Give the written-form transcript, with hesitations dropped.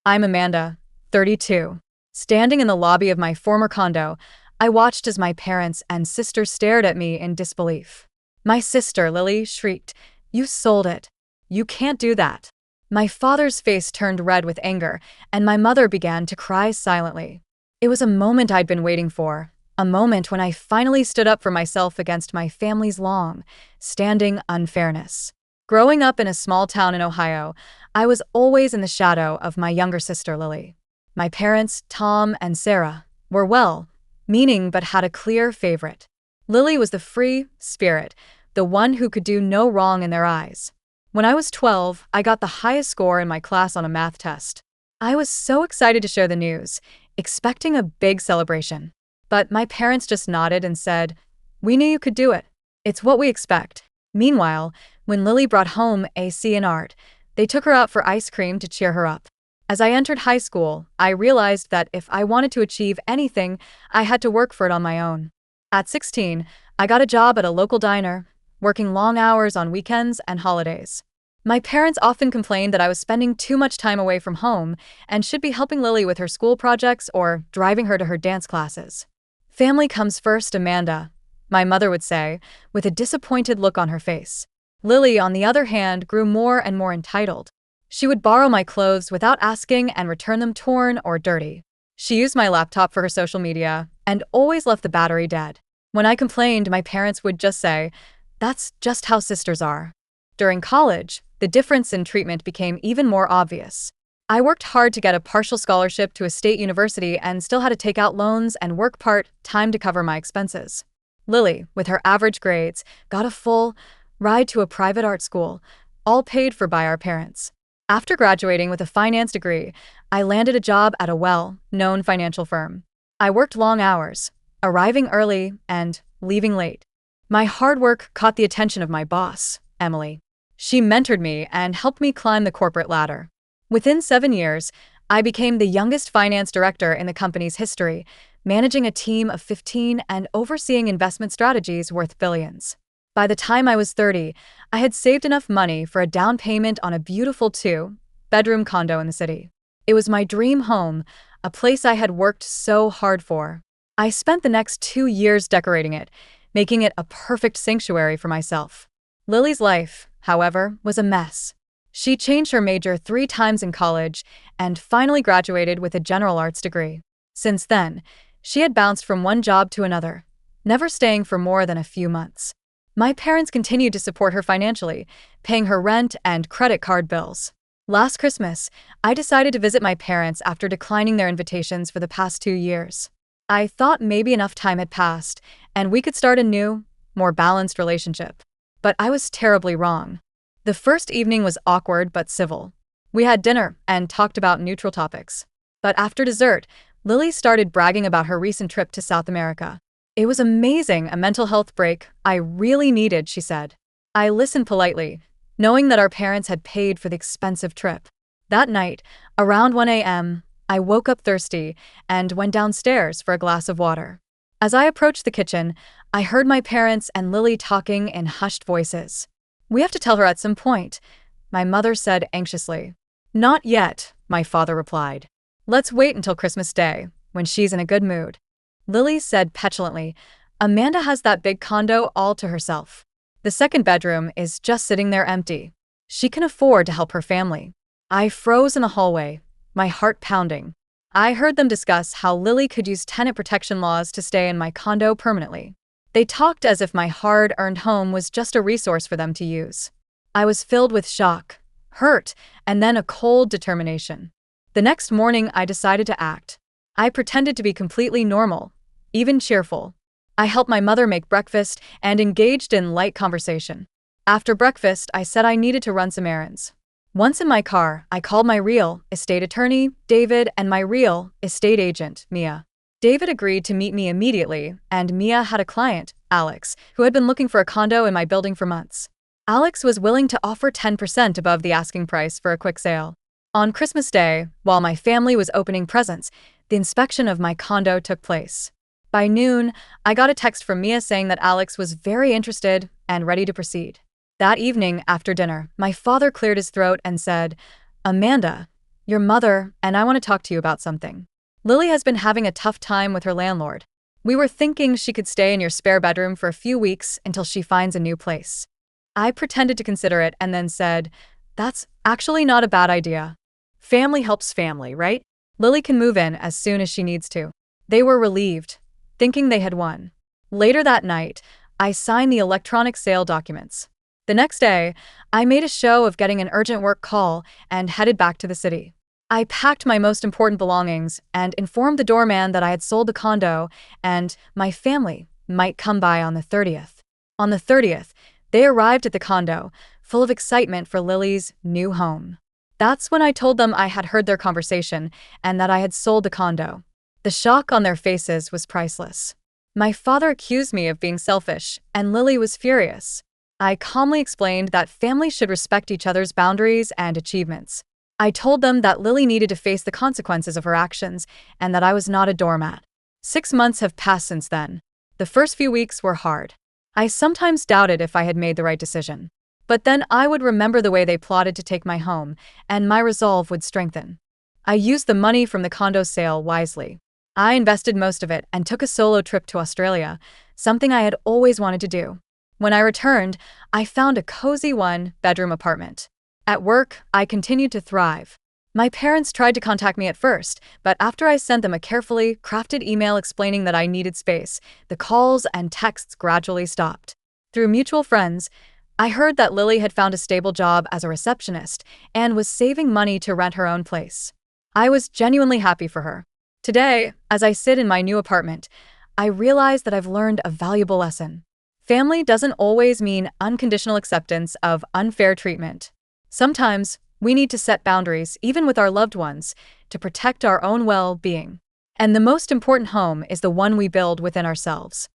I'm Amanda, 32. Standing in the lobby of my former condo, I watched as my parents and sister stared at me in disbelief. My sister, Lily, shrieked, "You sold it. You can't do that." My father's face turned red with anger, and my mother began to cry silently. It was a moment I'd been waiting for, a moment when I finally stood up for myself against my family's long-standing unfairness. Growing up in a small town in Ohio, I was always in the shadow of my younger sister, Lily. My parents, Tom and Sarah, were well-meaning but had a clear favorite. Lily was the free spirit, the one who could do no wrong in their eyes. When I was 12, I got the highest score in my class on a math test. I was so excited to share the news, expecting a big celebration. But my parents just nodded and said, "We knew you could do it. It's what we expect." Meanwhile, when Lily brought home a C in art, they took her out for ice cream to cheer her up. As I entered high school, I realized that if I wanted to achieve anything, I had to work for it on my own. At 16, I got a job at a local diner, working long hours on weekends and holidays. My parents often complained that I was spending too much time away from home and should be helping Lily with her school projects or driving her to her dance classes. "Family comes first, Amanda," my mother would say, with a disappointed look on her face. Lily, on the other hand, grew more and more entitled. She would borrow my clothes without asking and return them torn or dirty. She used my laptop for her social media and always left the battery dead. When I complained, my parents would just say, "That's just how sisters are." During college, the difference in treatment became even more obvious. I worked hard to get a partial scholarship to a state university and still had to take out loans and work part-time to cover my expenses. Lily, with her average grades, got a full ride to a private art school, all paid for by our parents. After graduating with a finance degree, I landed a job at a well-known financial firm. I worked long hours, arriving early and leaving late. My hard work caught the attention of my boss, Emily. She mentored me and helped me climb the corporate ladder. Within 7 years, I became the youngest finance director in the company's history, managing a team of 15 and overseeing investment strategies worth billions. By the time I was 30, I had saved enough money for a down payment on a beautiful 2-bedroom condo in the city. It was my dream home, a place I had worked so hard for. I spent the next 2 years decorating it, making it a perfect sanctuary for myself. Lily's life, however, was a mess. She changed her major 3 times in college and finally graduated with a general arts degree. Since then, she had bounced from one job to another, never staying for more than a few months. My parents continued to support her financially, paying her rent and credit card bills. Last Christmas, I decided to visit my parents after declining their invitations for the past 2 years. I thought maybe enough time had passed, and we could start a new, more balanced relationship. But I was terribly wrong. The first evening was awkward but civil. We had dinner and talked about neutral topics. But after dessert, Lily started bragging about her recent trip to South America. "It was amazing, a mental health break I really needed," she said. I listened politely, knowing that our parents had paid for the expensive trip. That night, around 1 a.m., I woke up thirsty and went downstairs for a glass of water. As I approached the kitchen, I heard my parents and Lily talking in hushed voices. "We have to tell her at some point," my mother said anxiously. "Not yet," my father replied. "Let's wait until Christmas Day, when she's in a good mood." Lily said petulantly, "Amanda has that big condo all to herself. The second bedroom is just sitting there empty. She can afford to help her family." I froze in the hallway, my heart pounding. I heard them discuss how Lily could use tenant protection laws to stay in my condo permanently. They talked as if my hard-earned home was just a resource for them to use. I was filled with shock, hurt, and then a cold determination. The next morning, I decided to act. I pretended to be completely normal, even cheerful. I helped my mother make breakfast and engaged in light conversation. After breakfast, I said I needed to run some errands. Once in my car, I called my real estate attorney, David, and my real estate agent, Mia. David agreed to meet me immediately, and Mia had a client, Alex, who had been looking for a condo in my building for months. Alex was willing to offer 10% above the asking price for a quick sale. On Christmas Day, while my family was opening presents, the inspection of my condo took place. By noon, I got a text from Mia saying that Alex was very interested and ready to proceed. That evening, after dinner, my father cleared his throat and said, "Amanda, Your mother and I want to talk to you about something. Lily has been having a tough time with her landlord. We were thinking she could stay in your spare bedroom for a few weeks until she finds a new place. I pretended to consider it and then said, that's actually not a bad idea. Family helps family, right? Lily can move in as soon as she needs to. They were relieved, thinking they had won. Later that night, I signed the electronic sale documents. The next day, I made a show of getting an urgent work call and headed back to the city. I packed my most important belongings and informed the doorman that I had sold the condo and my family might come by on the 30th. On the 30th, they arrived at the condo, full of excitement for Lily's new home. That's when I told them I had heard their conversation and that I had sold the condo. The shock on their faces was priceless. My father accused me of being selfish, and Lily was furious. I calmly explained that families should respect each other's boundaries and achievements. I told them that Lily needed to face the consequences of her actions and that I was not a doormat. 6 months have passed since then. The first few weeks were hard. I sometimes doubted if I had made the right decision. But then I would remember the way they plotted to take my home, and my resolve would strengthen. I used the money from the condo sale wisely. I invested most of it and took a solo trip to Australia, something I had always wanted to do. When I returned, I found a cozy one-bedroom apartment. At work, I continued to thrive. My parents tried to contact me at first, but after I sent them a carefully crafted email explaining that I needed space, the calls and texts gradually stopped. Through mutual friends, I heard that Lily had found a stable job as a receptionist and was saving money to rent her own place. I was genuinely happy for her. Today, as I sit in my new apartment, I realize that I've learned a valuable lesson. Family doesn't always mean unconditional acceptance of unfair treatment. Sometimes, we need to set boundaries, even with our loved ones, to protect our own well-being. And the most important home is the one we build within ourselves.